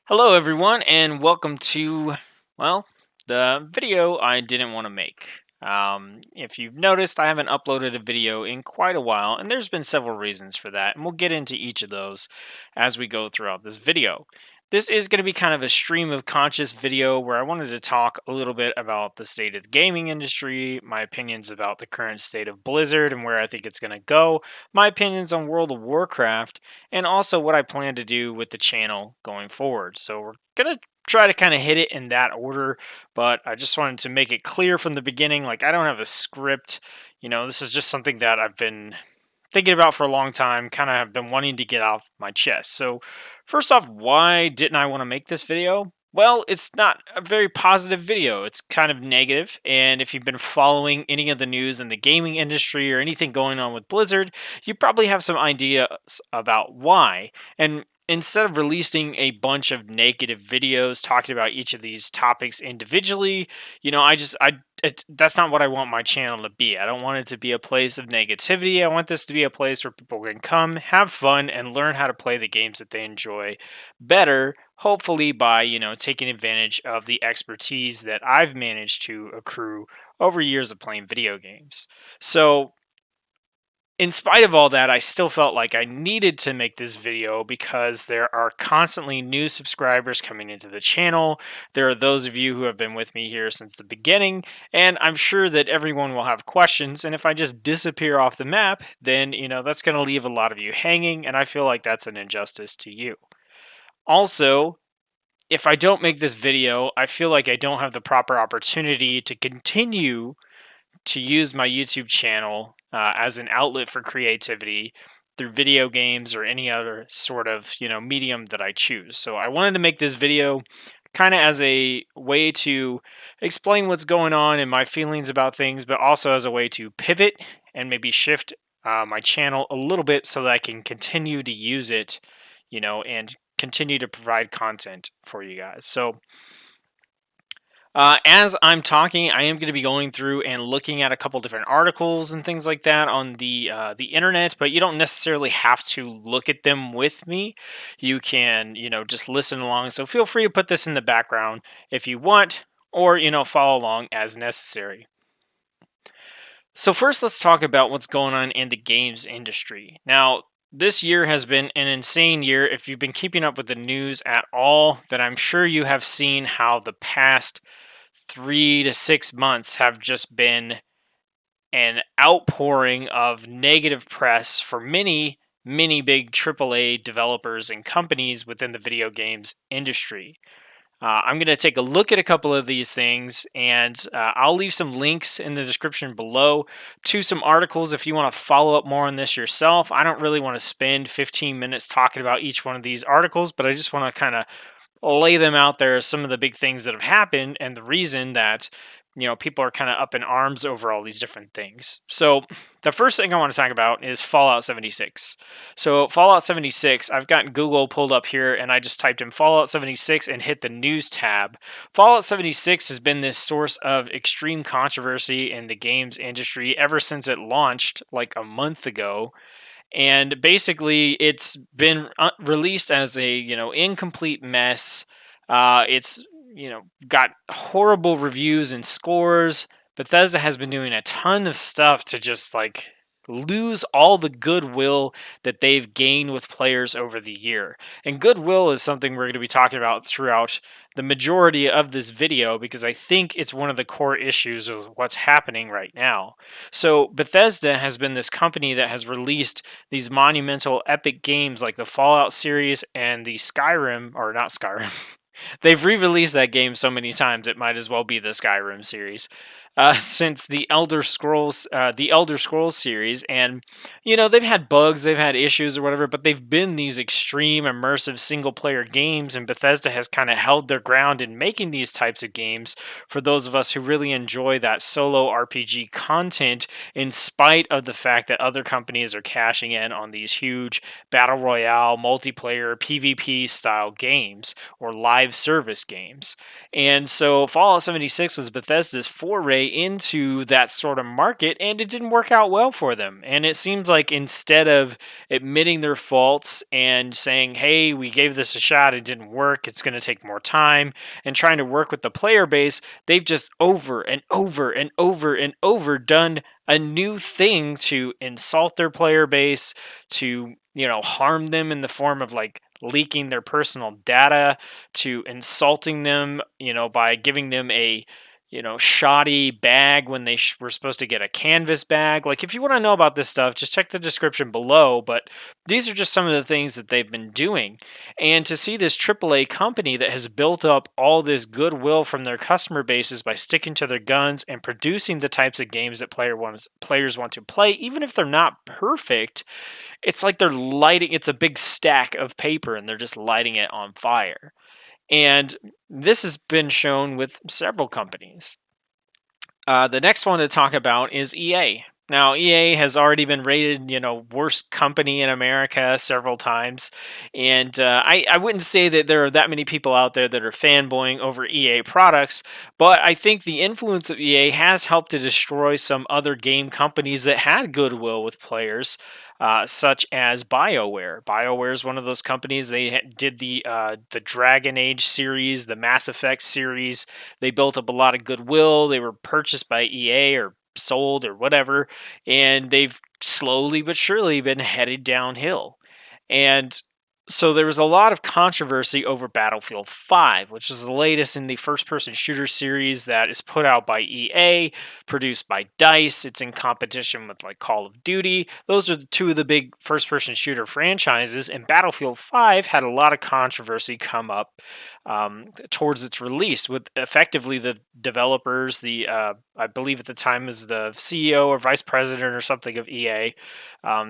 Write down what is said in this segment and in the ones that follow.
Hello, everyone, and welcome to, well, the video I didn't want to make. If you've noticed, I haven't uploaded a video in quite a while, and there's been several reasons for that, and we'll get into each of those as we go throughout this video. This is going to be kind of a stream of conscious video where I wanted to talk a little bit about the state of the gaming industry, my opinions about the current state of Blizzard and where I think it's going to go, my opinions on World of Warcraft, and also what I plan to do with the channel going forward. So we're going to try to kind of hit it in that order, but I just wanted to make it clear from the beginning like I don't have a script. This is just something that I've been thinking about for a long time, kind of have been wanting to get off my chest. So, first off, why didn't I want to make this video? Well, it's not a very positive video. It's kind of negative, and if you've been following any of the news in the gaming industry or anything going on with Blizzard, you probably have some ideas about why. And instead of releasing a bunch of negative videos talking about each of these topics individually, that's not what I want my channel to be. I don't want it to be a place of negativity. I want this to be a place where people can come, have fun, and learn how to play the games that they enjoy better, hopefully by, taking advantage of the expertise that I've managed to accrue over years of playing video games. So, in spite of all that, I still felt like I needed to make this video because there are constantly new subscribers coming into the channel. There are those of you who have been with me here since the beginning, and I'm sure that everyone will have questions. And if I just disappear off the map, then, that's going to leave a lot of you hanging, and I feel like that's an injustice to you. Also, if I don't make this video, I feel like I don't have the proper opportunity to continue to use my YouTube channel as an outlet for creativity through video games or any other sort of medium that I choose. So I wanted to make this video kind of as a way to explain what's going on and my feelings about things, but also as a way to pivot and maybe shift my channel a little bit so that I can continue to use it, and continue to provide content for you guys. So as I'm talking, I am going to be going through and looking at a couple different articles and things like that on the internet, but you don't necessarily have to look at them with me. You can, just listen along. So feel free to put this in the background if you want, or follow along as necessary. So first, let's talk about what's going on in the games industry. Now, this year has been an insane year. If you've been keeping up with the news at all, then I'm sure you have seen how the past 3 to 6 months have just been an outpouring of negative press for many, many big AAA developers and companies within the video games industry. I'm going to take a look at a couple of these things, and I'll leave some links in the description below to some articles if you want to follow up more on this yourself. I don't really want to spend 15 minutes talking about each one of these articles, but I just want to kind of lay them out there as some of the big things that have happened and the reason that people are kind of up in arms over all these different things. So the first thing I want to talk about is Fallout 76. So Fallout 76, I've got Google pulled up here and I just typed in Fallout 76 and hit the news tab. Fallout 76 has been this source of extreme controversy in the games industry ever since it launched like a month ago, and basically it's been released as a incomplete mess. It's got horrible reviews and scores. Bethesda has been doing a ton of stuff to just like lose all the goodwill that they've gained with players over the year. And goodwill is something we're going to be talking about throughout the majority of this video because I think it's one of the core issues of what's happening right now. So Bethesda has been this company that has released these monumental epic games like the Fallout series and the Skyrim, or not Skyrim. They've re-released that game so many times it might as well be the Skyrim series. Since the Elder Scrolls series, and they've had bugs, they've had issues or whatever, but they've been these extreme immersive single player games, and Bethesda has kind of held their ground in making these types of games for those of us who really enjoy that solo RPG content, in spite of the fact that other companies are cashing in on these huge battle royale multiplayer PvP style games or live live service games. And so Fallout 76 was Bethesda's foray into that sort of market, and it didn't work out well for them. And it seems like instead of admitting their faults and saying, hey, we gave this a shot, it didn't work, it's going to take more time, and trying to work with the player base, they've just over and over and over and over done a new thing to insult their player base, to, harm them in the form of like leaking their personal data, to insulting them, by giving them a, shoddy bag when they were supposed to get a canvas bag. Like, if you want to know about this stuff, just check the description below. But these are just some of the things that they've been doing. And to see this AAA company that has built up all this goodwill from their customer bases by sticking to their guns and producing the types of games that players want to play, even if they're not perfect, it's like they're lighting, it's a big stack of paper and they're just lighting it on fire. And this has been shown with several companies. The next one to talk about is EA. Now, EA has already been rated, worst company in America several times. And I wouldn't say that there are that many people out there that are fanboying over EA products, but I think the influence of EA has helped to destroy some other game companies that had goodwill with players, such as BioWare. BioWare is one of those companies. They did the Dragon Age series, the Mass Effect series. They built up a lot of goodwill. They were purchased by EA or sold or whatever, and they've slowly but surely been headed downhill. And so there was a lot of controversy over Battlefield 5, which is the latest in the first person shooter series that is put out by EA, produced by DICE. It's in competition with like Call of Duty. Those are the two of the big first person shooter franchises, and Battlefield 5 had a lot of controversy come up towards its release, with effectively the developers, I believe at the time was the CEO or vice president or something of EA,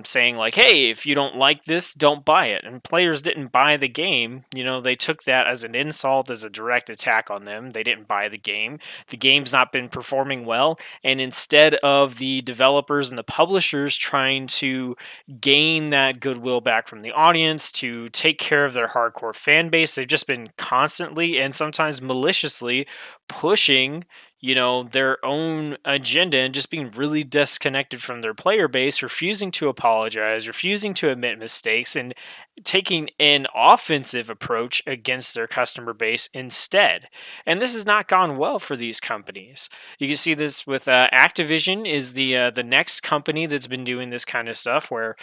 saying like, "Hey, if you don't like this, don't buy it." And players didn't buy the game. They took that as an insult, as a direct attack on them. They didn't buy the game. The game's not been performing well, and instead of the developers and the publishers trying to gain that goodwill back from the audience to take care of their hardcore fan base, they've just been constantly and sometimes maliciously pushing their own agenda and just being really disconnected from their player base, refusing to apologize, refusing to admit mistakes, and taking an offensive approach against their customer base instead. And this has not gone well for these companies. You can see this with Activision is the next company that's been doing this kind of stuff, where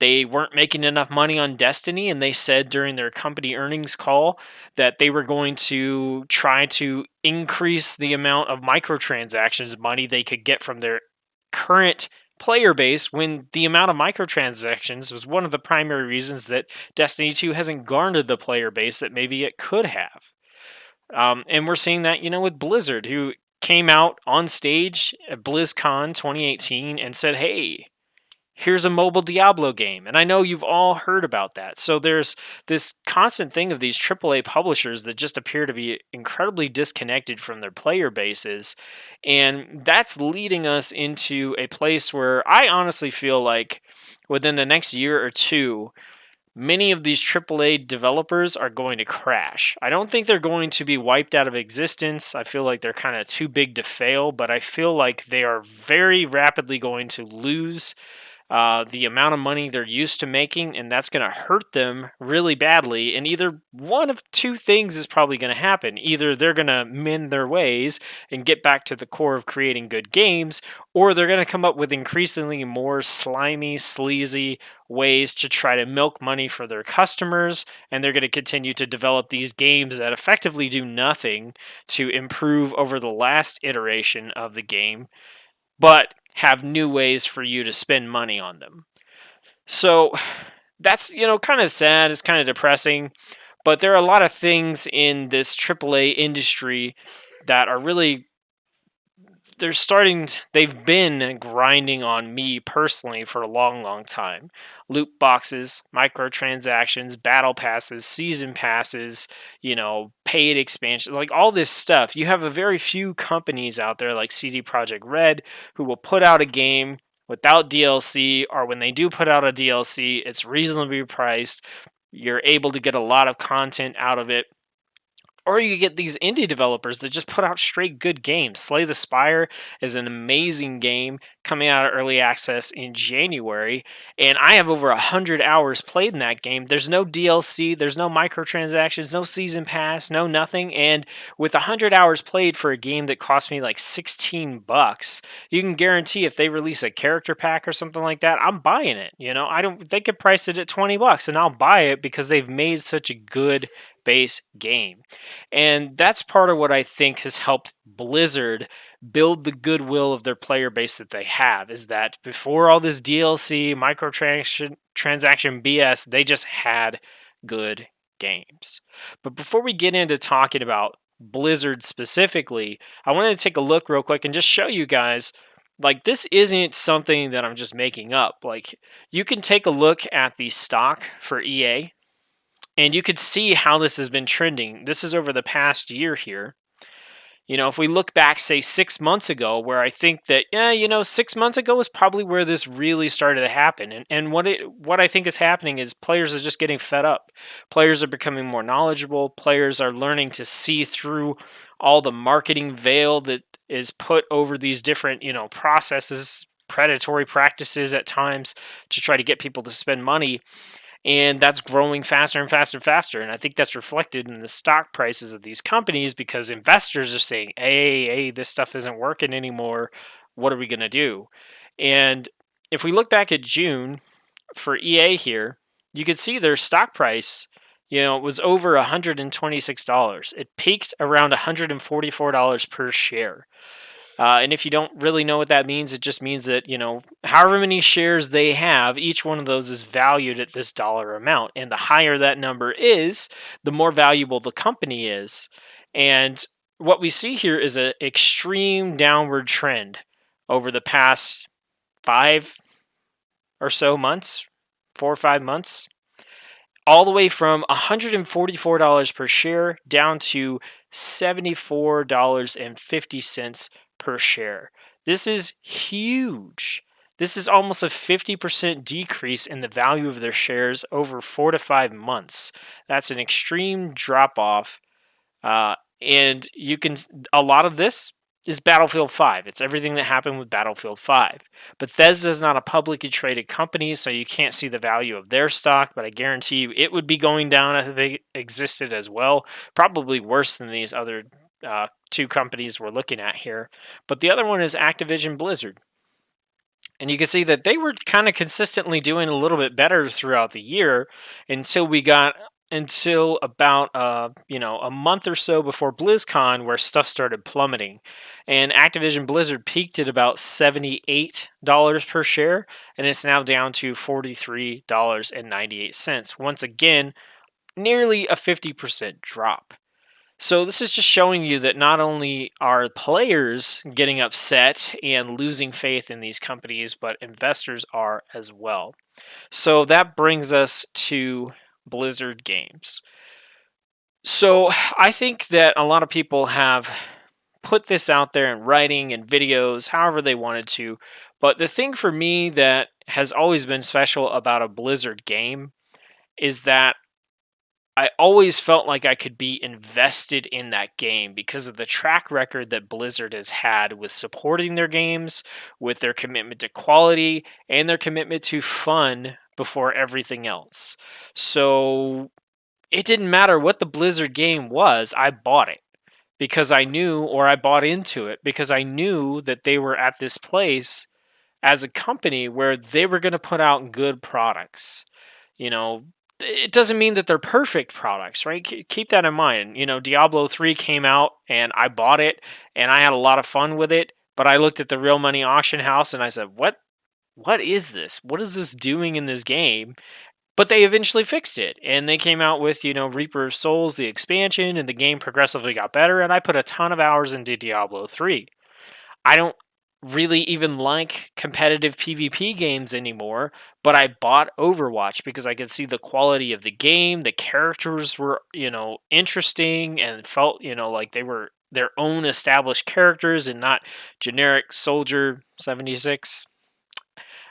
they weren't making enough money on Destiny, and they said during their company earnings call that they were going to try to increase the amount of microtransactions money they could get from their current player base, when the amount of microtransactions was one of the primary reasons that Destiny 2 hasn't garnered the player base that maybe it could have. And we're seeing that, with Blizzard, who came out on stage at BlizzCon 2018 and said, hey, here's a mobile Diablo game. And I know you've all heard about that. So there's this constant thing of these AAA publishers that just appear to be incredibly disconnected from their player bases. And that's leading us into a place where I honestly feel like within the next year or two, many of these AAA developers are going to crash. I don't think they're going to be wiped out of existence. I feel like they're kind of too big to fail, but I feel like they are very rapidly going to lose the amount of money they're used to making, and that's going to hurt them really badly. And either one of two things is probably going to happen. Either they're going to mend their ways and get back to the core of creating good games, or they're going to come up with increasingly more slimy, sleazy ways to try to milk money for their customers, and they're going to continue to develop these games that effectively do nothing to improve over the last iteration of the game, but have new ways for you to spend money on them. So that's, kind of sad. It's kind of depressing. But there are a lot of things in this AAA industry that are really, they've been grinding on me personally for a long, long time. Loot boxes, microtransactions, battle passes, season passes, paid expansion, like all this stuff. You have a very few companies out there like CD Projekt Red who will put out a game without DLC, or when they do put out a DLC, it's reasonably priced. You're able to get a lot of content out of it, Or you get these indie developers that just put out straight good games. Slay the Spire is an amazing game coming out of early access in January, and I have over 100 hours played in that game. There's no DLC, there's no microtransactions, no season pass, no nothing. And with 100 hours played for a game that cost me like 16 bucks, you can guarantee if they release a character pack or something like that, I'm buying it. I don't they could price it at 20 bucks and I'll buy it because they've made such a good base game. And that's part of what I think has helped Blizzard build the goodwill of their player base that they have, is that before all this DLC, microtransaction BS, they just had good games. But before we get into talking about Blizzard specifically, I wanted to take a look real quick and just show you guys, like, this isn't something that I'm just making up. Like, you can take a look at the stock for EA and you could see how this has been trending. This is over the past year here. If we look back, say 6 months ago, where I think that, 6 months ago was probably where this really started to happen. And what I think is happening is players are just getting fed up. Players are becoming more knowledgeable. Players are learning to see through all the marketing veil that is put over these different, processes, predatory practices at times to try to get people to spend money, and that's growing faster and faster and faster. And I think that's reflected in the stock prices of these companies because investors are saying, hey, this stuff isn't working anymore. What are we going to do? And if we look back at June for EA here, you could see their stock price, was over $126. It peaked around $144 per share. And if you don't really know what that means, it just means that, however many shares they have, each one of those is valued at this dollar amount. And the higher that number is, the more valuable the company is. And what we see here is an extreme downward trend over the past 5 or so months, 4 or 5 months, all the way from $144 per share down to $74.50 per share. This is huge. This is almost a 50% decrease in the value of their shares over 4 to 5 months. That's an extreme drop off. And a lot of this is Battlefield 5. It's everything that happened with Battlefield 5. Bethesda is not a publicly traded company, so you can't see the value of their stock, but I guarantee you it would be going down if they existed as well. Probably worse than these other two companies we're looking at here. But the other one is Activision Blizzard. And you can see that they were kind of consistently doing a little bit better throughout the year until about a month or so before BlizzCon, where stuff started plummeting. And Activision Blizzard peaked at about $78 per share, and it's now down to $43.98. Once again, nearly a 50% drop. So this is just showing you that not only are players getting upset and losing faith in these companies, but investors are as well. So that brings us to Blizzard Games. So I think that a lot of people have put this out there in writing and videos, however they wanted to. But the thing for me that has always been special about a Blizzard game is that I always felt like I could be invested in that game because of the track record that Blizzard has had with supporting their games, with their commitment to quality, and their commitment to fun before everything else. So it didn't matter what the Blizzard game was, I bought it because I knew, or I bought into it because I knew that they were at this place as a company where they were going to put out good products. You know, it doesn't mean that they're perfect products, right? Keep that in mind. Diablo 3 came out and I bought it and I had a lot of fun with it, but I looked at the real money auction house and I said, what is this? What is this doing in this game? But they eventually fixed it and they came out with, Reaper of Souls, the expansion, and the game progressively got better. And I put a ton of hours into Diablo 3. I don't really even like competitive PvP games anymore, but I bought Overwatch because I could see the quality of the game. The characters were, interesting and felt, like they were their own established characters and not generic Soldier 76.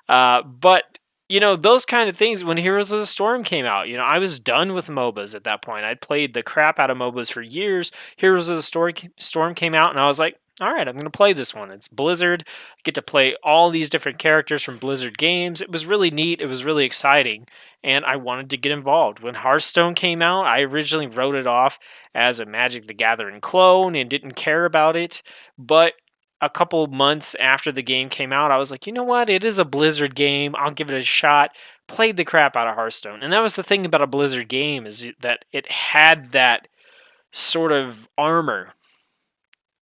But those kind of things. When Heroes of the Storm came out, I was done with MOBAs at that point. I'd played the crap out of MOBAs for years. Heroes of the Storm came out, and I was like, all right, I'm going to play this one. It's Blizzard. I get to play all these different characters from Blizzard games. It was really neat. It was really exciting, and I wanted to get involved. When Hearthstone came out, I originally wrote it off as a Magic the Gathering clone and didn't care about it, but a couple months after the game came out, I was like, you know what? It is a Blizzard game. I'll give it a shot. Played the crap out of Hearthstone. And that was the thing about a Blizzard game, is that it had that sort of armor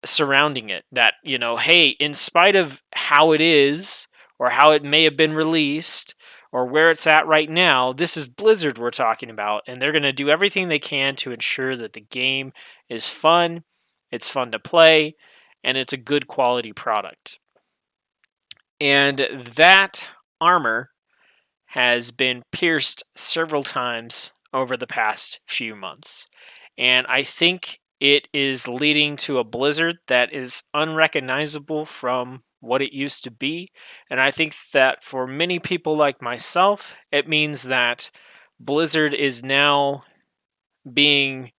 surrounding it, that, hey, in spite of how it is, or how it may have been released, or where it's at right now, this is Blizzard we're talking about, and they're going to do everything they can to ensure that the game is fun, it's fun to play, and it's a good quality product. And that armor has been pierced several times over the past few months. And I think it is leading to a Blizzard that is unrecognizable from what it used to be. And I think that for many people like myself, it means that Blizzard is now being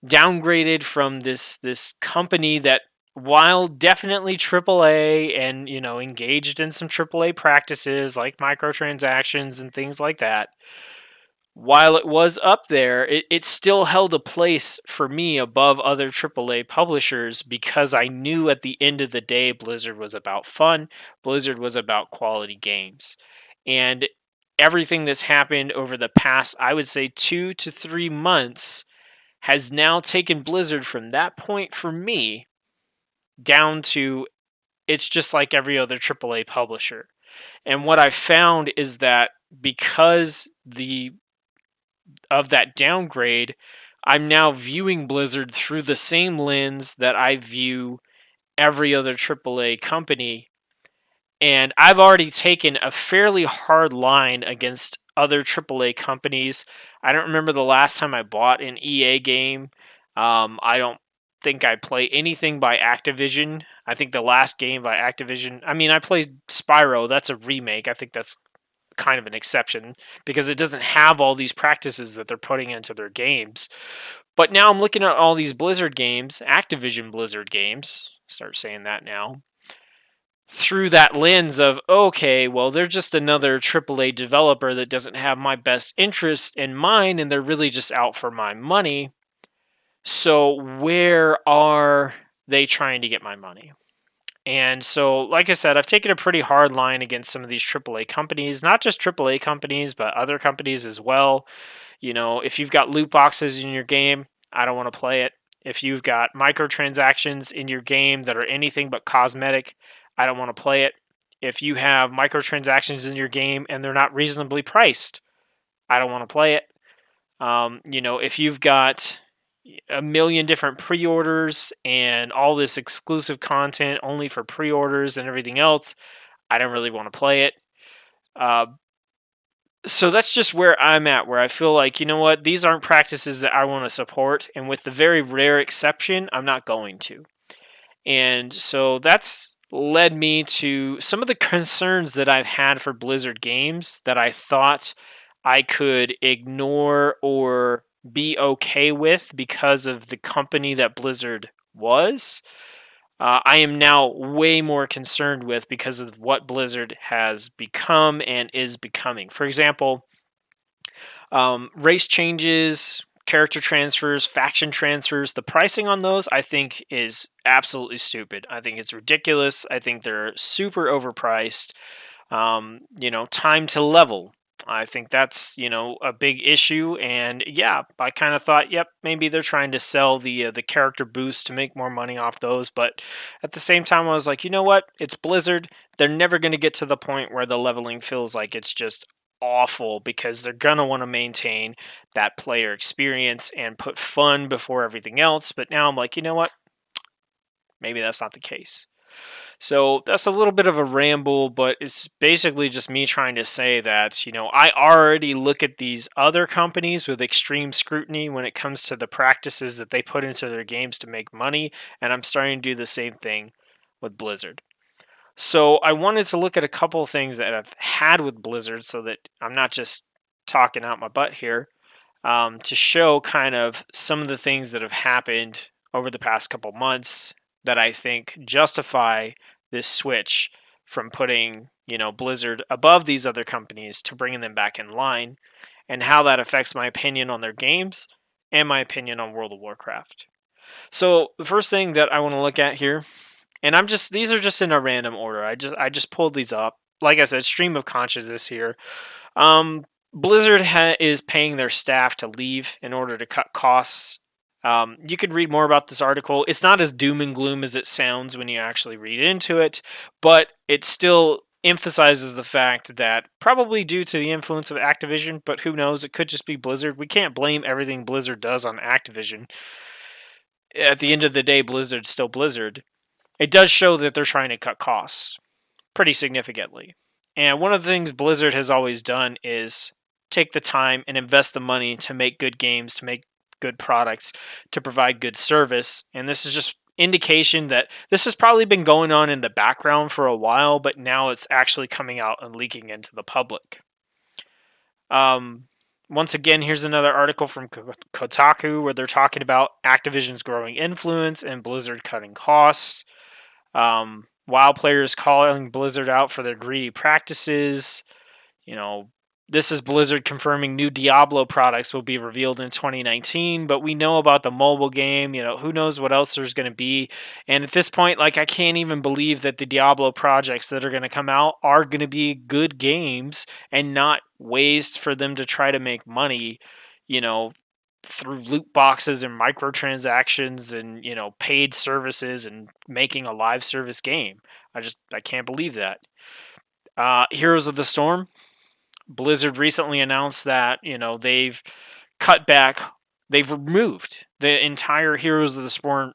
downgraded from this company that, while definitely AAA and engaged in some AAA practices like microtransactions and things like that, while it was up there, it still held a place for me above other AAA publishers, because I knew at the end of the day Blizzard was about fun, Blizzard was about quality games. And everything that's happened over the past, I would say, 2 to 3 months has now taken Blizzard from that point for me down to, it's just like every other AAA publisher. And what I found is that because of that downgrade, I'm now viewing Blizzard through the same lens that I view every other AAA company. And I've already taken a fairly hard line against other AAA companies. I don't remember the last time I bought an EA game. I don't think I play anything by Activision. I think the last game by Activision, I mean, I played Spyro. That's a remake. I think that's kind of an exception because it doesn't have all these practices that they're putting into their games. But now I'm looking at all these Blizzard games, Activision Blizzard games, start saying that now, through that lens of, okay, well, they're just another AAA developer that doesn't have my best interest in mind, and they're really just out for my money. So where are they trying to get my money? And so, like I said, I've taken a pretty hard line against some of these AAA companies, not just AAA companies, but other companies as well. If you've got loot boxes in your game, I don't want to play it. If you've got microtransactions in your game that are anything but cosmetic, I don't want to play it. If you have microtransactions in your game and they're not reasonably priced, I don't want to play it. If you've got a million different pre-orders and all this exclusive content only for pre-orders and everything else, I don't really want to play it. Uh, so that's just where I'm at, where I feel like, you know what, these aren't practices that I want to support, and with the very rare exception, I'm not going to. And so that's led me to some of the concerns that I've had for Blizzard games that I thought I could ignore or be okay with because of the company that Blizzard was. I am now way more concerned with because of what Blizzard has become and is becoming. For example, race changes, character transfers, faction transfers, the pricing on those I think is absolutely stupid. I think it's ridiculous. I think they're super overpriced. Time to level. I think that's a big issue, and yeah, I kind of thought, yep, maybe they're trying to sell the character boost to make more money off those. But at the same time, I was like, you know what? It's Blizzard. They're never going to get to the point where the leveling feels like it's just awful, because they're gonna want to maintain that player experience and put fun before everything else. But now I'm like, you know what? Maybe that's not the case. So that's a little bit of a ramble, but it's basically just me trying to say that, I already look at these other companies with extreme scrutiny when it comes to the practices that they put into their games to make money, and I'm starting to do the same thing with Blizzard. So I wanted to look at a couple of things that I've had with Blizzard so that I'm not just talking out my butt here, to show kind of some of the things that have happened over the past couple months that I think justify this switch from putting, Blizzard above these other companies to bringing them back in line, and how that affects my opinion on their games and my opinion on World of Warcraft. So the first thing that I want to look at here, and these are just in a random order. I just pulled these up. Like I said, stream of consciousness here. Um, Blizzard is paying their staff to leave in order to cut costs. You could read more about this article. It's not as doom and gloom as it sounds when you actually read into it, but it still emphasizes the fact that probably due to the influence of Activision, but who knows, it could just be Blizzard. We can't blame everything Blizzard does on Activision. At the end of the day, Blizzard's still Blizzard. It does show that they're trying to cut costs pretty significantly. And one of the things Blizzard has always done is take the time and invest the money to make good games, to make good products, to provide good service. And this is just indication that this has probably been going on in the background for a while, but now it's actually coming out and leaking into the public. Um, Once again, here's another article from Kotaku where they're talking about Activision's growing influence and Blizzard cutting costs. WoW players calling Blizzard out for their greedy practices. You know, this is Blizzard confirming new Diablo products will be revealed in 2019, but we know about the mobile game. Who knows what else there's going to be. And at this point, like, I can't even believe that the Diablo projects that are going to come out are going to be good games and not ways for them to try to make money, you know, through loot boxes and microtransactions and, paid services and making a live service game. I can't believe that. Heroes of the Storm, Blizzard recently announced that they've cut back, they've removed the entire Heroes of the Storm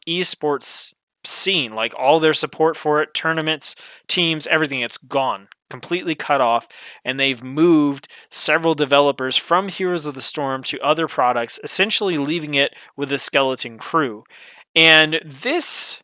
esports scene, like all their support for it, tournaments, teams, everything. It's gone, completely cut off, and they've moved several developers from Heroes of the Storm to other products, essentially leaving it with a skeleton crew. And this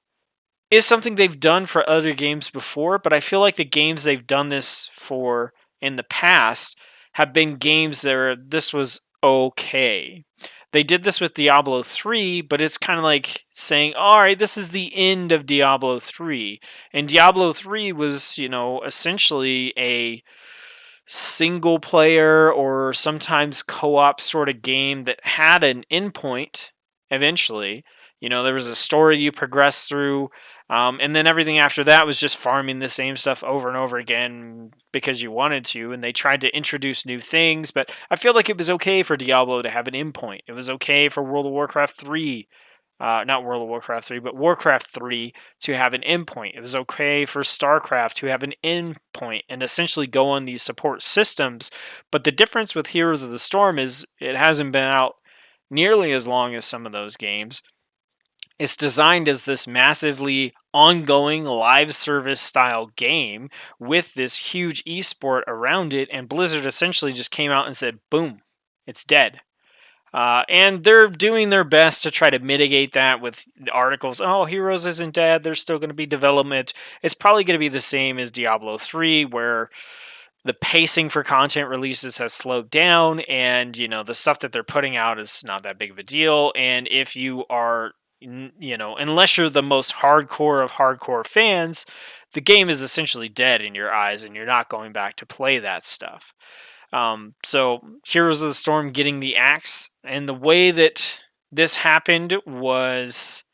is something they've done for other games before, but I feel like the games they've done this for in the past have been games where this was okay. They did this with Diablo 3, but it's kind of like saying, all right, this is the end of Diablo 3. And Diablo 3 was, essentially a single player or sometimes co-op sort of game that had an endpoint eventually. There was a story you progressed through, and then everything after that was just farming the same stuff over and over again because you wanted to. And they tried to introduce new things, but I feel like it was okay for Diablo to have an endpoint. It was okay for World of Warcraft 3, not World of Warcraft 3, but Warcraft 3 to have an endpoint. It was okay for StarCraft to have an endpoint and essentially go on these support systems. But the difference with Heroes of the Storm is it hasn't been out nearly as long as some of those games. It's designed as this massively ongoing live service style game with this huge esport around it, and Blizzard essentially just came out and said, boom, it's dead. And they're doing their best to try to mitigate that with articles. Oh, Heroes isn't dead. There's still going to be development. It's probably going to be the same as Diablo 3, where the pacing for content releases has slowed down, and the stuff that they're putting out is not that big of a deal. And if you are, unless you're the most hardcore of hardcore fans, the game is essentially dead in your eyes, and you're not going back to play that stuff. So Heroes of the Storm getting the axe, and the way that this happened was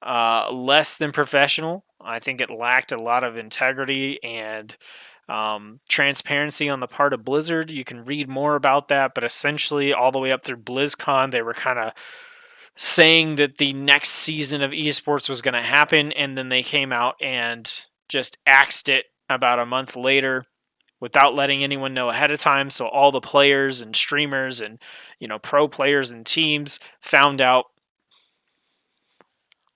less than professional. I think it lacked a lot of integrity and transparency on the part of Blizzard. You can read more about that, but essentially, all the way up through BlizzCon, they were kind of saying that the next season of esports was going to happen, and then they came out and just axed it about a month later without letting anyone know ahead of time. So all the players and streamers and pro players and teams found out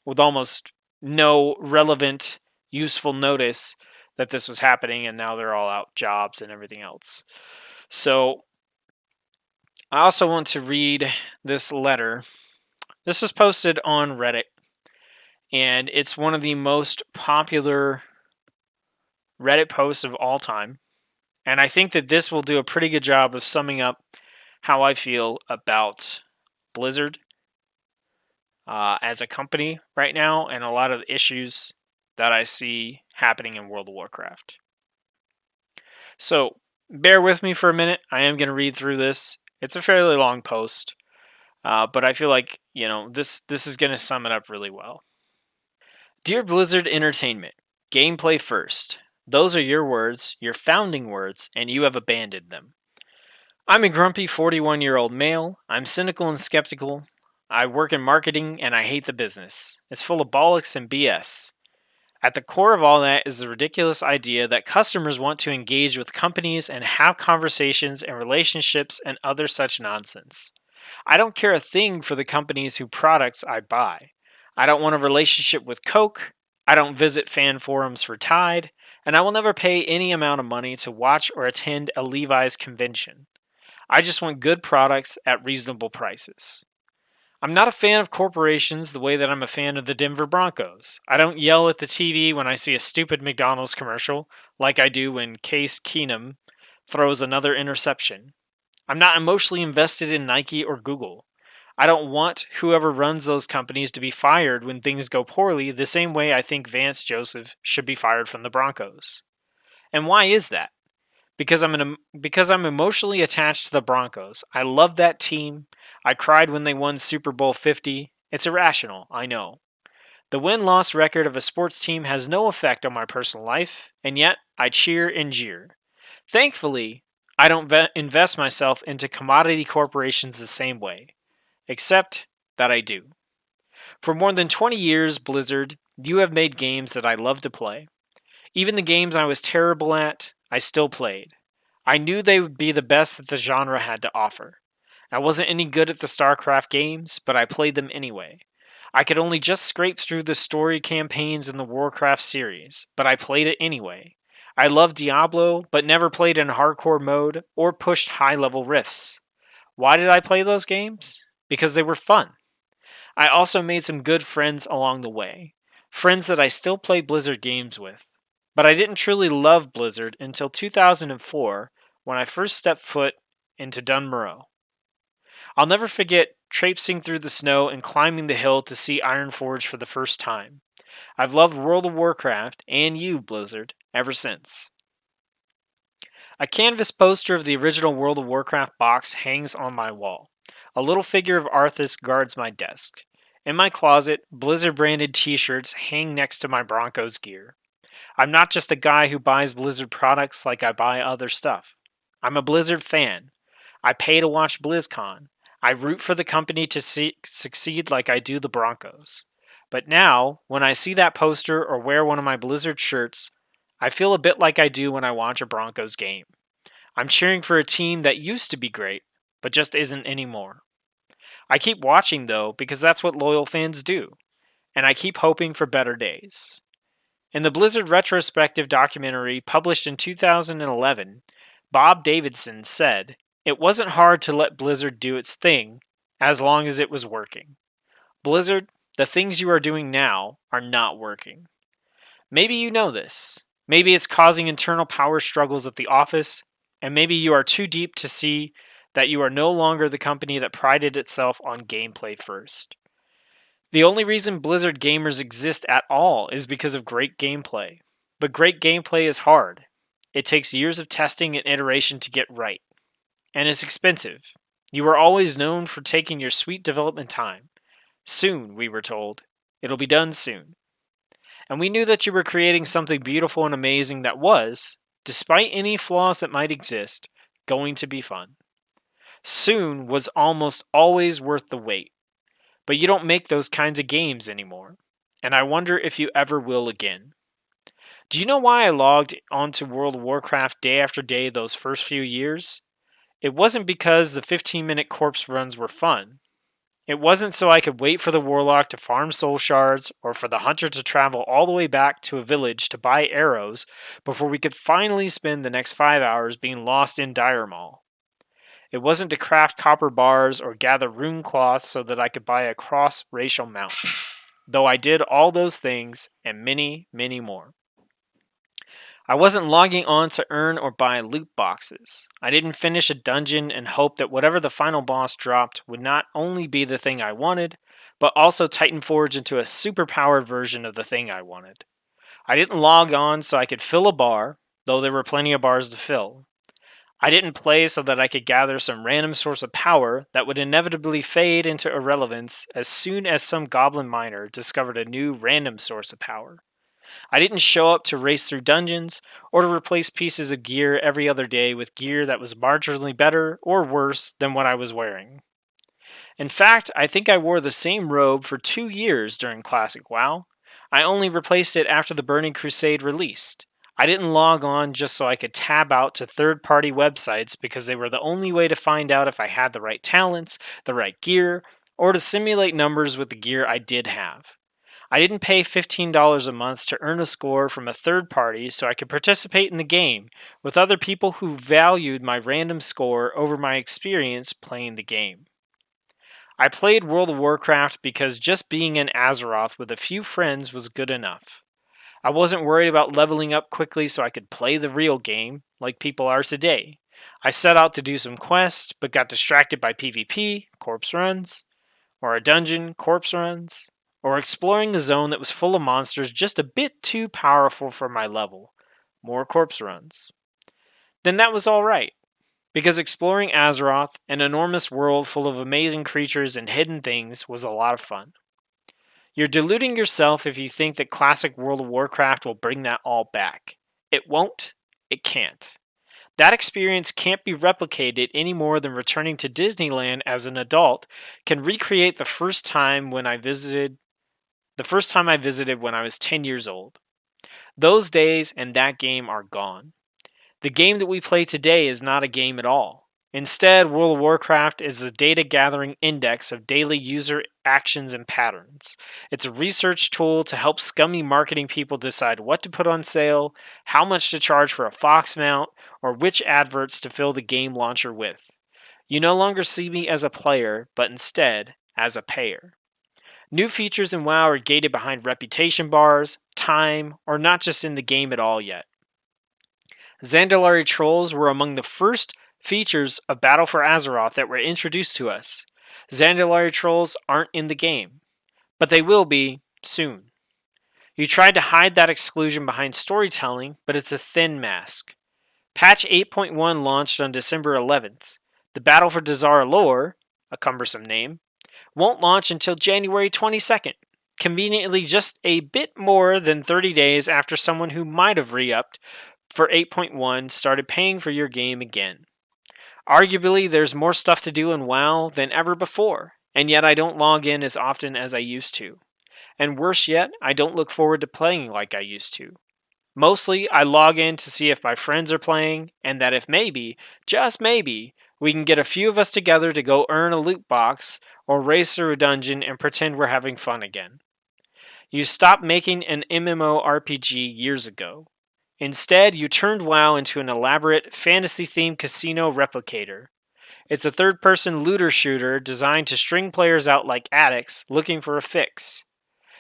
with almost no relevant, useful notice that this was happening, and now they're all out jobs and everything else. So I also want to read this letter. This was posted on Reddit, and it's one of the most popular Reddit posts of all time. And I think that this will do a pretty good job of summing up how I feel about Blizzard as a company right now and a lot of the issues that I see happening in World of Warcraft. So, bear with me for a minute. I am going to read through this. It's a fairly long post, but I feel like this is going to sum it up really well. Dear Blizzard Entertainment, gameplay first. Those are your words, your founding words, and you have abandoned them. I'm a grumpy 41-year-old male. I'm cynical and skeptical. I work in marketing and I hate the business. It's full of bollocks and BS. At the core of all that is the ridiculous idea that customers want to engage with companies and have conversations and relationships and other such nonsense. I don't care a thing for the companies whose products I buy. I don't want a relationship with Coke. I don't visit fan forums for Tide. And I will never pay any amount of money to watch or attend a Levi's convention. I just want good products at reasonable prices. I'm not a fan of corporations the way that I'm a fan of the Denver Broncos. I don't yell at the TV when I see a stupid McDonald's commercial like I do when Case Keenum throws another interception. I'm not emotionally invested in Nike or Google. I don't want whoever runs those companies to be fired when things go poorly the same way I think Vance Joseph should be fired from the Broncos. And why is that? Because I'm emotionally attached to the Broncos. I love that team. I cried when they won Super Bowl 50. It's irrational, I know. The win-loss record of a sports team has no effect on my personal life, and yet I cheer and jeer. Thankfully, I don't invest myself into commodity corporations the same way, except that I do. For more than 20 years, Blizzard, you have made games that I love to play. Even the games I was terrible at, I still played. I knew they would be the best that the genre had to offer. I wasn't any good at the StarCraft games, but I played them anyway. I could only just scrape through the story campaigns in the Warcraft series, but I played it anyway. I loved Diablo, but never played in hardcore mode or pushed high level rifts. Why did I play those games? Because they were fun. I also made some good friends along the way. Friends that I still play Blizzard games with. But I didn't truly love Blizzard until 2004 when I first stepped foot into Dunmurrow. I'll never forget traipsing through the snow and climbing the hill to see Ironforge for the first time. I've loved World of Warcraft and you, Blizzard, ever since. A canvas poster of the original World of Warcraft box hangs on my wall. A little figure of Arthas guards my desk. In my closet, Blizzard branded t shirts hang next to my Broncos gear. I'm not just a guy who buys Blizzard products like I buy other stuff. I'm a Blizzard fan. I pay to watch BlizzCon. I root for the company to succeed like I do the Broncos. But now, when I see that poster or wear one of my Blizzard shirts, I feel a bit like I do when I watch a Broncos game. I'm cheering for a team that used to be great, but just isn't anymore. I keep watching though because that's what loyal fans do, and I keep hoping for better days. In the Blizzard retrospective documentary published in 2011, Bob Davidson said, "It wasn't hard to let Blizzard do its thing as long as it was working. Blizzard, the things you are doing now are not working." Maybe you know this. Maybe it's causing internal power struggles at the office, and maybe you are too deep to see that you are no longer the company that prided itself on gameplay first. The only reason Blizzard gamers exist at all is because of great gameplay. But great gameplay is hard. It takes years of testing and iteration to get right. And it's expensive. You were always known for taking your sweet development time. Soon, we were told. It'll be done soon. And we knew that you were creating something beautiful and amazing that was, despite any flaws that might exist, going to be fun. Soon was almost always worth the wait. But you don't make those kinds of games anymore. And I wonder if you ever will again. Do you know why I logged onto World of Warcraft day after day those first few years? It wasn't because the 15-minute corpse runs were fun. It wasn't so I could wait for the warlock to farm soul shards or for the hunter to travel all the way back to a village to buy arrows before we could finally spend the next 5 hours being lost in Dire Mall. It wasn't to craft copper bars or gather rune cloth so that I could buy a cross-racial mount. though I did all those things and many, many more. I wasn't logging on to earn or buy loot boxes. I didn't finish a dungeon and hope that whatever the final boss dropped would not only be the thing I wanted, but also Titan Forge into a superpowered version of the thing I wanted. I didn't log on so I could fill a bar, though there were plenty of bars to fill. I didn't play so that I could gather some random source of power that would inevitably fade into irrelevance as soon as some goblin miner discovered a new random source of power. I didn't show up to race through dungeons or to replace pieces of gear every other day with gear that was marginally better or worse than what I was wearing. In fact, I think I wore the same robe for 2 years during Classic WoW. I only replaced it after the Burning Crusade released. I didn't log on just so I could tab out to third party websites because they were the only way to find out if I had the right talents, the right gear, or to simulate numbers with the gear I did have. I didn't pay $15 a month to earn a score from a third party so I could participate in the game with other people who valued my random score over my experience playing the game. I played World of Warcraft because just being in Azeroth with a few friends was good enough. I wasn't worried about leveling up quickly so I could play the real game like people are today. I set out to do some quests but got distracted by PvP, corpse runs, or a dungeon, corpse runs, or exploring a zone that was full of monsters just a bit too powerful for my level, more corpse runs. Then that was alright, because exploring Azeroth, an enormous world full of amazing creatures and hidden things, was a lot of fun. You're deluding yourself if you think that classic World of Warcraft will bring that all back. It won't, it can't. That experience can't be replicated any more than returning to Disneyland as an adult can recreate the first time I visited when I was 10 years old. Those days and that game are gone. The game that we play today is not a game at all. Instead, World of Warcraft is a data gathering index of daily user actions and patterns. It's a research tool to help scummy marketing people decide what to put on sale, how much to charge for a Fox mount, or which adverts to fill the game launcher with. You no longer see me as a player, but instead as a payer. New features in WoW are gated behind reputation bars, time, or not just in the game at all yet. Zandalari trolls were among the first features of Battle for Azeroth that were introduced to us. Zandalari trolls aren't in the game, but they will be soon. You tried to hide that exclusion behind storytelling, but it's a thin mask. Patch 8.1 launched on December 11th. The Battle for Dazar'alor, a cumbersome name, won't launch until January 22nd, conveniently just a bit more than 30 days after someone who might have re-upped for 8.1 started paying for your game again. Arguably, there's more stuff to do in WoW than ever before, and yet I don't log in as often as I used to. And worse yet, I don't look forward to playing like I used to. Mostly, I log in to see if my friends are playing, and that if maybe, just maybe, we can get a few of us together to go earn a loot box or race through a dungeon and pretend we're having fun again. You stopped making an MMORPG years ago. Instead, you turned WoW into an elaborate, fantasy-themed casino replicator. It's a third-person looter shooter designed to string players out like addicts looking for a fix.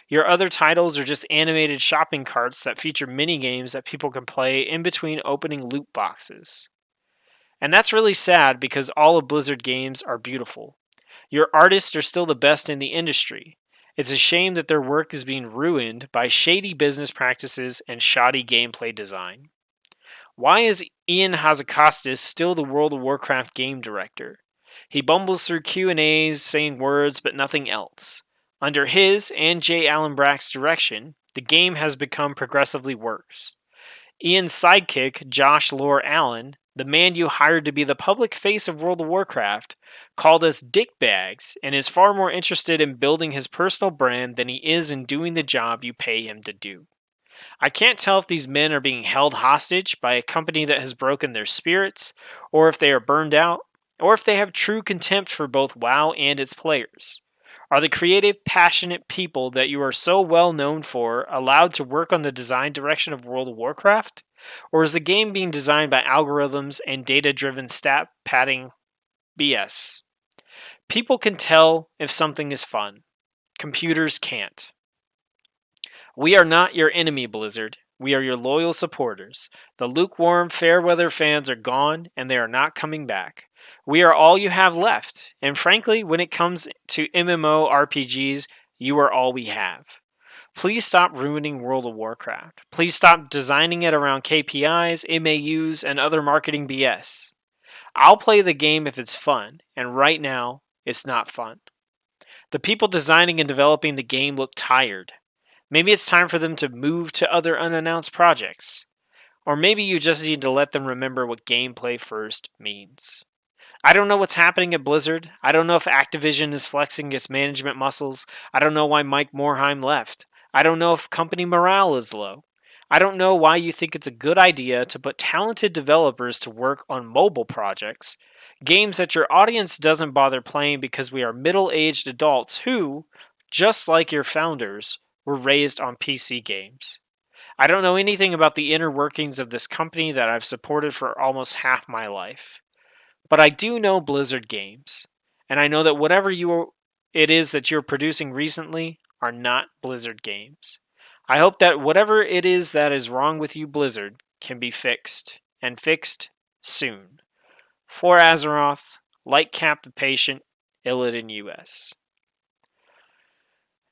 Your other titles are just animated shopping carts that feature mini-games that people can play in between opening loot boxes. And that's really sad because all of Blizzard games are beautiful. Your artists are still the best in the industry. It's a shame that their work is being ruined by shady business practices and shoddy gameplay design. Why is Ian Hazakostas still the World of Warcraft game director? He bumbles through Q&As saying words but nothing else. Under his and J. Allen Brack's direction, the game has become progressively worse. Ian's sidekick, Josh Lore Allen, the man you hired to be the public face of World of Warcraft, called us dickbags and is far more interested in building his personal brand than he is in doing the job you pay him to do. I can't tell if these men are being held hostage by a company that has broken their spirits, or if they are burned out, or if they have true contempt for both WoW and its players. Are the creative, passionate people that you are so well known for allowed to work on the design direction of World of Warcraft? Or is the game being designed by algorithms and data driven stat padding BS? People can tell if something is fun. Computers can't. We are not your enemy, Blizzard. We are your loyal supporters. The lukewarm, fair weather fans are gone, and they are not coming back. We are all you have left, and frankly, when it comes to MMO RPGs, you are all we have. Please stop ruining World of Warcraft. Please stop designing it around KPIs, MAUs, and other marketing BS. I'll play the game if it's fun, and right now, it's not fun. The people designing and developing the game look tired. Maybe it's time for them to move to other unannounced projects. Or maybe you just need to let them remember what gameplay first means. I don't know what's happening at Blizzard. I don't know if Activision is flexing its management muscles. I don't know why Mike Morhaime left. I don't know if company morale is low. I don't know why you think it's a good idea to put talented developers to work on mobile projects, games that your audience doesn't bother playing because we are middle aged adults who, just like your founders, were raised on PC games. I don't know anything about the inner workings of this company that I've supported for almost half my life. But I do know Blizzard games, and I know that it is that you're producing recently are not Blizzard games. I hope that whatever it is that is wrong with you, Blizzard, can be fixed, and fixed soon. For Azeroth, Lightcap the Patient, Illidan US.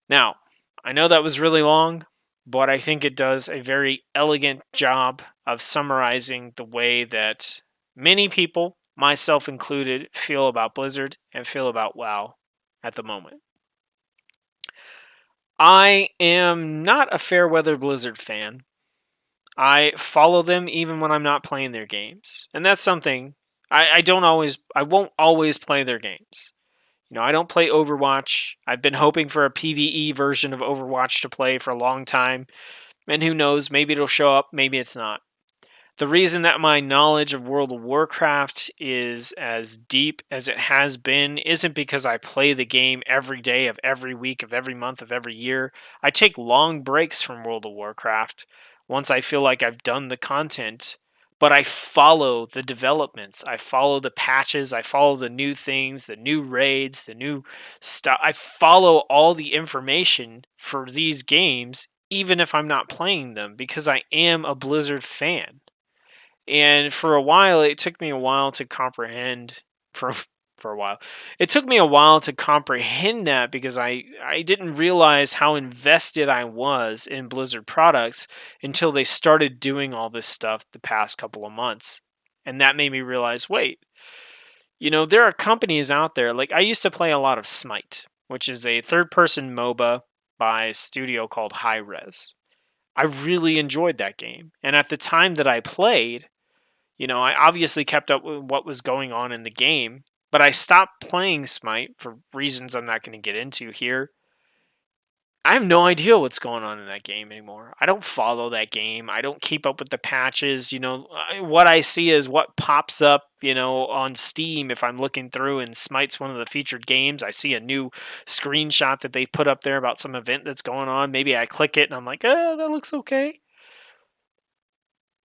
Now, I know that was really long, but I think it does a very elegant job of summarizing the way that many people, myself included, feel about Blizzard and feel about WoW at the moment. I am not a Fairweather Blizzard fan. I follow them even when I'm not playing their games. And that's something I won't always play their games. I don't play Overwatch. I've been hoping for a PvE version of Overwatch to play for a long time. And who knows, maybe it'll show up, maybe it's not. The reason that my knowledge of World of Warcraft is as deep as it has been isn't because I play the game every day of every week of every month of every year. I take long breaks from World of Warcraft once I feel like I've done the content, but I follow the developments. I follow the patches, I follow the new things, the new raids, the new stuff. I follow all the information for these games even if I'm not playing them because I am a Blizzard fan. And for a while, it took me a while to comprehend. For for a while, it took me a while to comprehend that because I didn't realize how invested I was in Blizzard products until they started doing all this stuff the past couple of months, and that made me realize, wait, there are companies out there. Like I used to play a lot of Smite, which is a third-person MOBA by a studio called High Res. I really enjoyed that game, and at the time that I played, I obviously kept up with what was going on in the game, but I stopped playing Smite for reasons I'm not going to get into here. I have no idea what's going on in that game anymore. I don't follow that game. I don't keep up with the patches. What I see is what pops up, on Steam if I'm looking through and Smite's one of the featured games. I see a new screenshot that they put up there about some event that's going on. Maybe I click it and I'm like, that looks okay.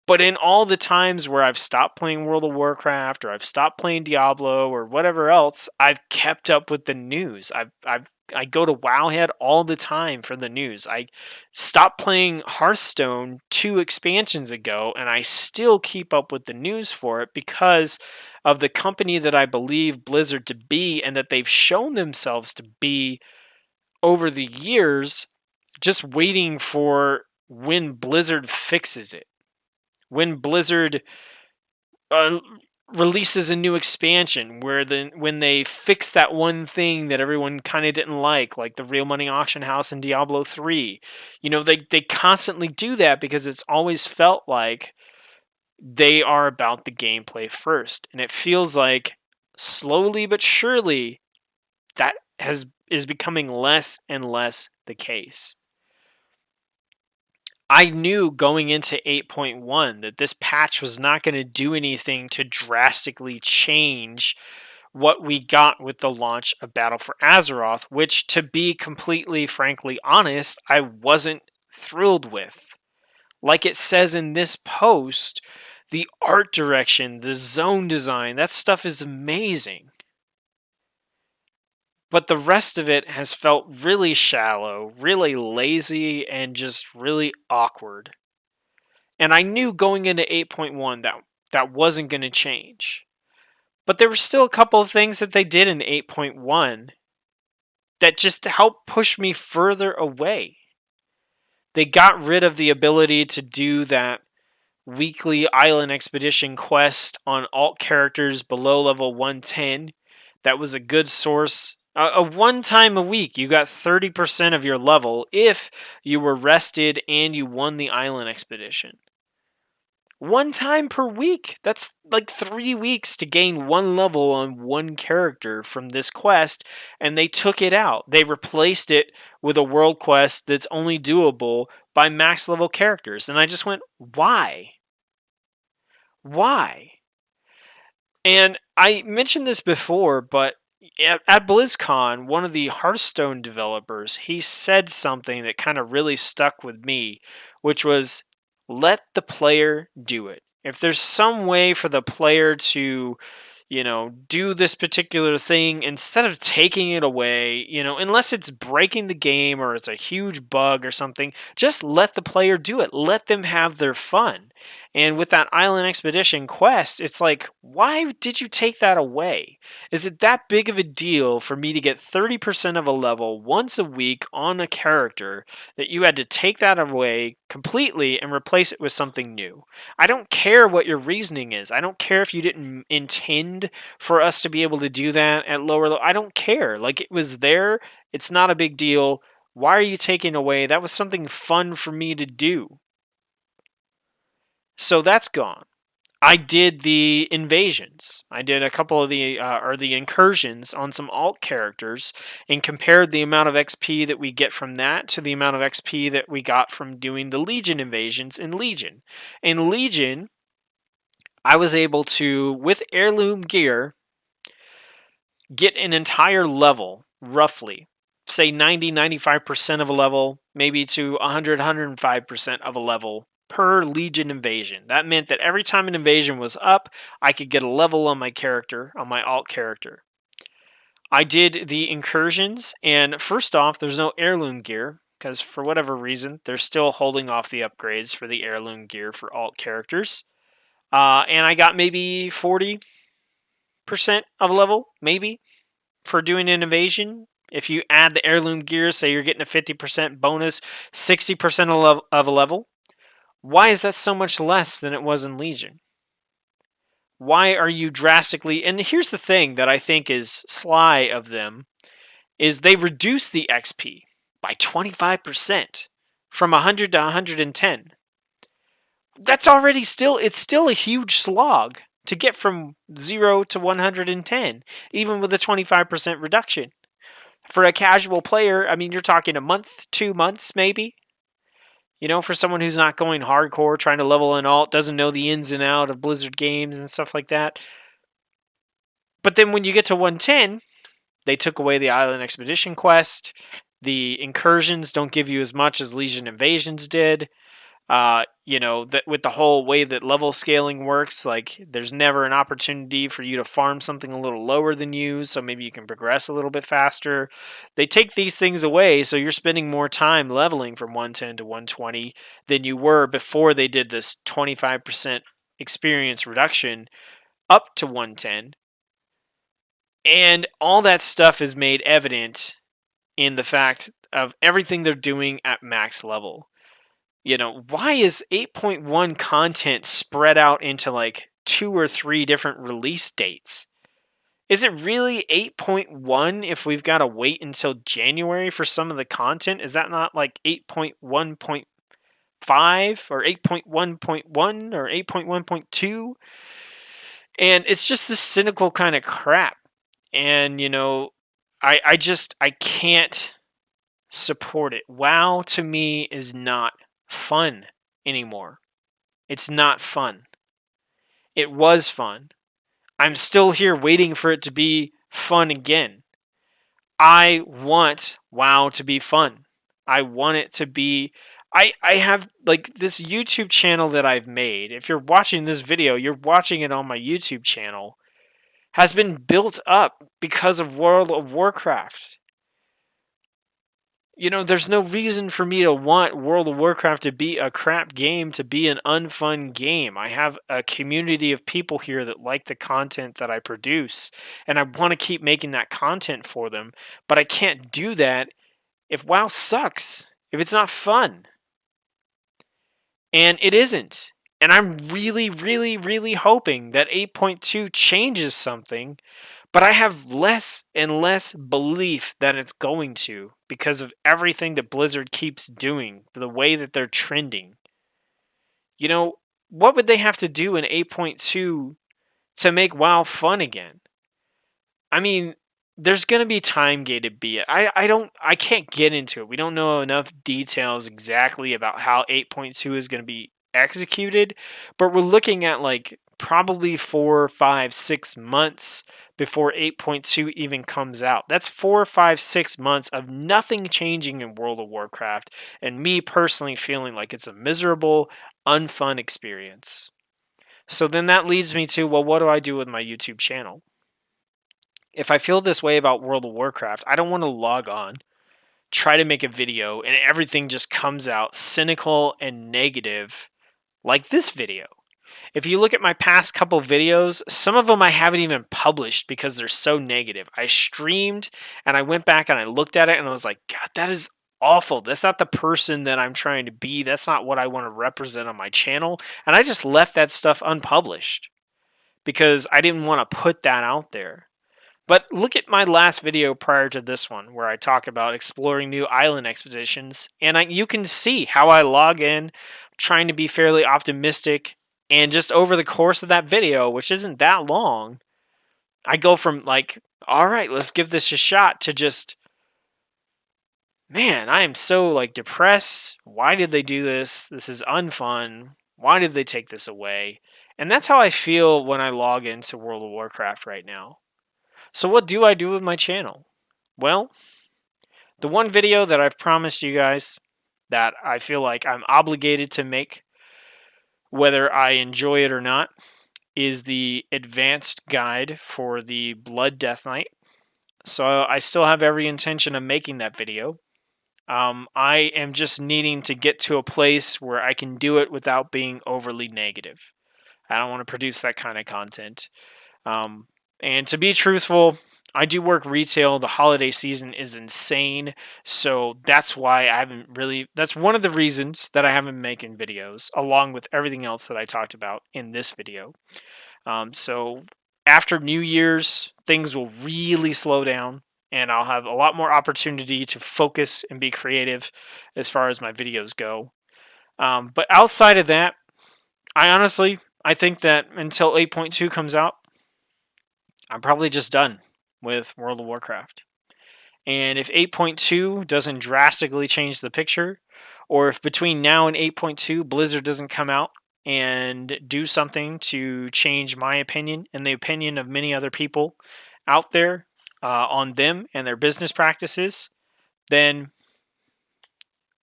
But in all the times where I've stopped playing World of Warcraft or I've stopped playing Diablo or whatever else, I've kept up with the news. I go to Wowhead all the time for the news. I stopped playing Hearthstone 2 expansions ago, and I still keep up with the news for it because of the company that I believe Blizzard to be and that they've shown themselves to be over the years, just waiting for when Blizzard fixes it. When Blizzard uh, releases a new expansion, when they fix that one thing that everyone kind of didn't like the real money auction house in Diablo 3. They constantly do that because it's always felt like they are about the gameplay first, and it feels like slowly but surely that is becoming less and less the case. I knew going into 8.1 that this patch was not going to do anything to drastically change what we got with the launch of Battle for Azeroth, which, to be completely frankly honest, I wasn't thrilled with. Like it says in this post, the art direction, the zone design, that stuff is amazing. But the rest of it has felt really shallow, really lazy, and just really awkward. And I knew going into 8.1 that wasn't going to change. But there were still a couple of things that they did in 8.1 that just helped push me further away. They got rid of the ability to do that weekly island expedition quest on alt characters below level 110. That was a good source. A one time a week, you got 30% of your level if you were rested and you won the island expedition. One time per week. That's like 3 weeks to gain one level on one character from this quest, and they took it out. They replaced it with a world quest that's only doable by max level characters. And I just went, why? Why? And I mentioned this before, but at BlizzCon, one of the Hearthstone developers, he said something that kind of really stuck with me, which was let the player do it. If there's some way for the player to, do this particular thing instead of taking it away, unless it's breaking the game or it's a huge bug or something, just let the player do it. Let them have their fun. And with that island expedition quest, it's like, why did you take that away? Is it that big of a deal for me to get 30% of a level once a week on a character that you had to take that away completely and replace it with something new? I don't care what your reasoning is. I don't care if you didn't intend for us to be able to do that at lower level. I don't care. Like, it was there. It's not a big deal. Why are you taking away? That was something fun for me to do. So that's gone. I did the invasions. I did a couple of the incursions on some alt characters and compared the amount of XP that we get from that to the amount of XP that we got from doing the Legion invasions in Legion. In Legion, I was able to, with heirloom gear, get an entire level, roughly, say 90-95% of a level, maybe to 100-105% of a level per Legion invasion. That meant that every time an invasion was up, I could get a level on my character, on my alt character. I did the incursions, and first off, there's no heirloom gear, because for whatever reason, they're still holding off the upgrades for the heirloom gear for alt characters. And I got maybe 40% of a level, maybe, for doing an invasion. If you add the heirloom gear, say you're getting a 50% bonus, 60% of a level. Why is that so much less than it was in Legion? Why are you drastically... And here's the thing that I think is sly of them, is they reduce the XP by 25% from 100 to 110. That's already it's still a huge slog to get from 0 to 110, even with a 25% reduction. For a casual player, I mean, you're talking a month, 2 months, maybe. For someone who's not going hardcore, trying to level an alt, doesn't know the ins and out of Blizzard games and stuff like that. But then when you get to 110, they took away the Island Expedition quest. The incursions don't give you as much as Legion Invasions did. That with the whole way that level scaling works, like there's never an opportunity for you to farm something a little lower than you, so maybe you can progress a little bit faster. They take these things away, so you're spending more time leveling from 110 to 120 than you were before they did this 25% experience reduction up to 110. And all that stuff is made evident in the fact of everything they're doing at max level. Why is 8.1 content spread out into like 2 or 3 different release dates? Is it really 8.1 if we've got to wait until January for some of the content? Is that not like 8.1.5 or 8.1.1 or 8.1.2? And it's just this cynical kind of crap. And, I can't support it. WoW to me is not fun anymore. It's not fun. It was fun. I'm still here waiting for it to be fun again. I want WoW to be fun. I want it to be... I have like this YouTube channel that I've made. If you're watching this video, you're watching it on my YouTube channel. has been built up because of World of Warcraft. You know, there's no reason for me to want World of Warcraft to be a crap game, to be an unfun game. I have a community of people here that like the content that I produce, and I want to keep making that content for them, but I can't do that if WoW sucks, if it's not fun. And it isn't. And I'm really, really, really hoping that 8.2 changes something, but I have less and less belief that it's going to because of everything that Blizzard keeps doing, the way that they're trending. You know, what would they have to do in 8.2 to make WoW fun again? I mean, there's going to be time gated be it. I can't get into it. We don't know enough details exactly about how 8.2 is going to be executed, but we're looking at like probably 4, 5, 6 months before 8.2 even comes out. That's 4, 5, 6 months of nothing changing in World of Warcraft, and me personally feeling like it's a miserable, unfun experience. So then that leads me to, well, what do I do with my YouTube channel? If I feel this way about World of Warcraft, I don't want to log on, try to make a video, and everything just comes out cynical and negative like this video. If you look at my past couple videos, some of them I haven't even published because they're so negative. I streamed and I went back and I looked at it and I was like, God, that is awful. That's not the person that I'm trying to be. That's not what I want to represent on my channel. And I just left that stuff unpublished because I didn't want to put that out there. But look at my last video prior to this one, where I talk about exploring new island expeditions, and you can see how I log in, trying to be fairly optimistic, and just over the course of that video, which isn't that long, I go from like, all right, let's give this a shot, to just, man, I am so like depressed. Why did they do this? This is unfun. Why did they take this away? And that's how I feel when I log into World of Warcraft right now. So what do I do with my channel? Well, the one video that I've promised you guys that I feel like I'm obligated to make, whether I enjoy it or not, is the advanced guide for the Blood Death Knight. So I still have every intention of making that video. I am just needing to get to a place where I can do it without being overly negative. I don't want to produce that kind of content. Um, and to be truthful, I do work retail. The holiday season is insane. So that's why I haven't really, that's one of the reasons that I haven't been making videos, along with everything else that I talked about in this video. So after New Year's, things will really slow down and I'll have a lot more opportunity to focus and be creative as far as my videos go. But outside of that, I think that until 8.2 comes out, I'm probably just done with World of Warcraft. And if 8.2 doesn't drastically change the picture, or if between now and 8.2 Blizzard doesn't come out and do something to change my opinion and the opinion of many other people out there on them and their business practices, then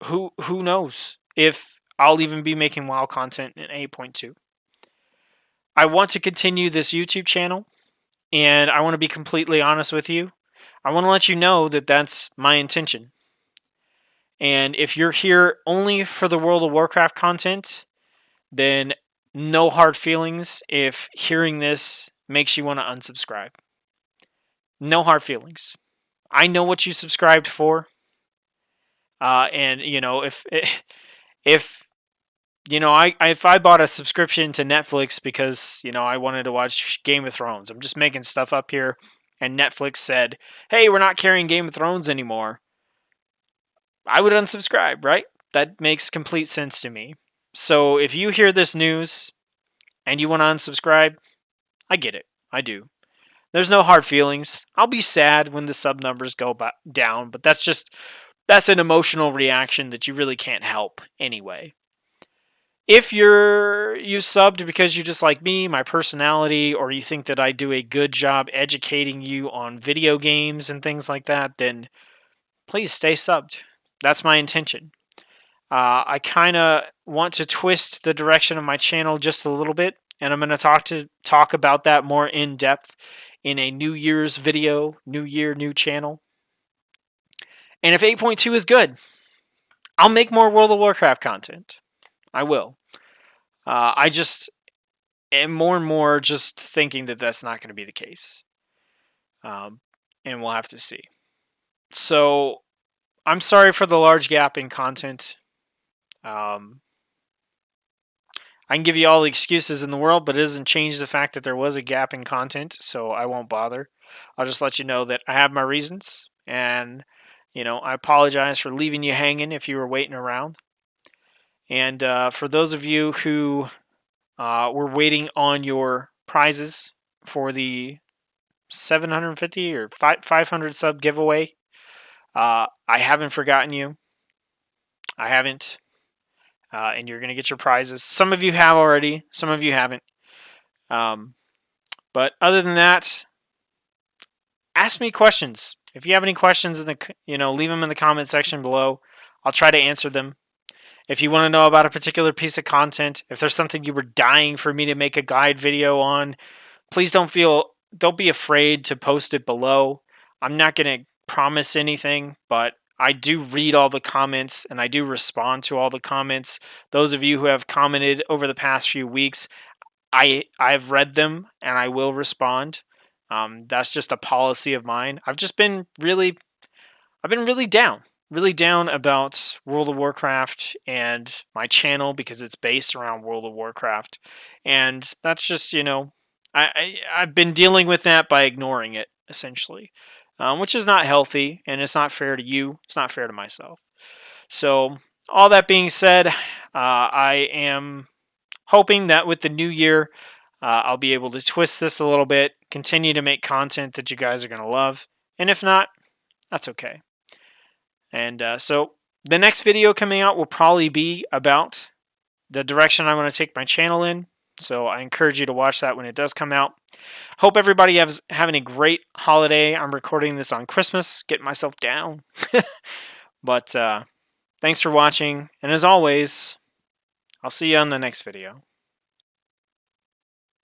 who knows if I'll even be making WoW content in 8.2. I want to continue this YouTube channel, and I want to be completely honest with you. I want to let you know that that's my intention. And if you're here only for the World of Warcraft content, then no hard feelings if hearing this makes you want to unsubscribe. No hard feelings. I know what you subscribed for. And you know, if if I bought a subscription to Netflix because, I wanted to watch Game of Thrones. I'm just making stuff up here, and Netflix said, "Hey, we're not carrying Game of Thrones anymore." I would unsubscribe, right? That makes complete sense to me. So if you hear this news and you want to unsubscribe, I get it. I do. There's no hard feelings. I'll be sad when the sub numbers go down, but that's an emotional reaction that you really can't help anyway. If you subbed because you just like me, my personality, or you think that I do a good job educating you on video games and things like that, then please stay subbed. That's my intention. I kind of want to twist the direction of my channel just a little bit, and I'm going to talk about that more in depth in a New Year's video, new year, new channel. And if 8.2 is good, I'll make more World of Warcraft content. I will. I just am more and more just thinking that that's not going to be the case. And we'll have to see. So I'm sorry for the large gap in content. I can give you all the excuses in the world, but it doesn't change the fact that there was a gap in content, so I won't bother. I'll just let you know that I have my reasons, and I apologize for leaving you hanging if you were waiting around. And for those of you who were waiting on your prizes for the 750 or 500 sub giveaway, I haven't forgotten you. I haven't. And you're going to get your prizes. Some of you have already, some of you haven't. But other than that, ask me questions. If you have any questions, leave them in the comment section below. I'll try to answer them. If you want to know about a particular piece of content, if there's something you were dying for me to make a guide video on, please don't be afraid to post it below. I'm not going to promise anything, but I do read all the comments and I do respond to all the comments. Those of you who have commented over the past few weeks, I've read them and I will respond. That's just a policy of mine. I've been really down about World of Warcraft and my channel because it's based around World of Warcraft, and that's just I've been dealing with that by ignoring it essentially, which is not healthy and it's not fair to you. It's not fair to myself. So all that being said, I am hoping that with the new year, I'll be able to twist this a little bit, continue to make content that you guys are going to love. And if not, that's okay. And so the next video coming out will probably be about the direction I want to take my channel in. So I encourage you to watch that when it does come out. Hope everybody having a great holiday. I'm recording this on Christmas, getting myself down. But thanks for watching. And as always, I'll see you on the next video.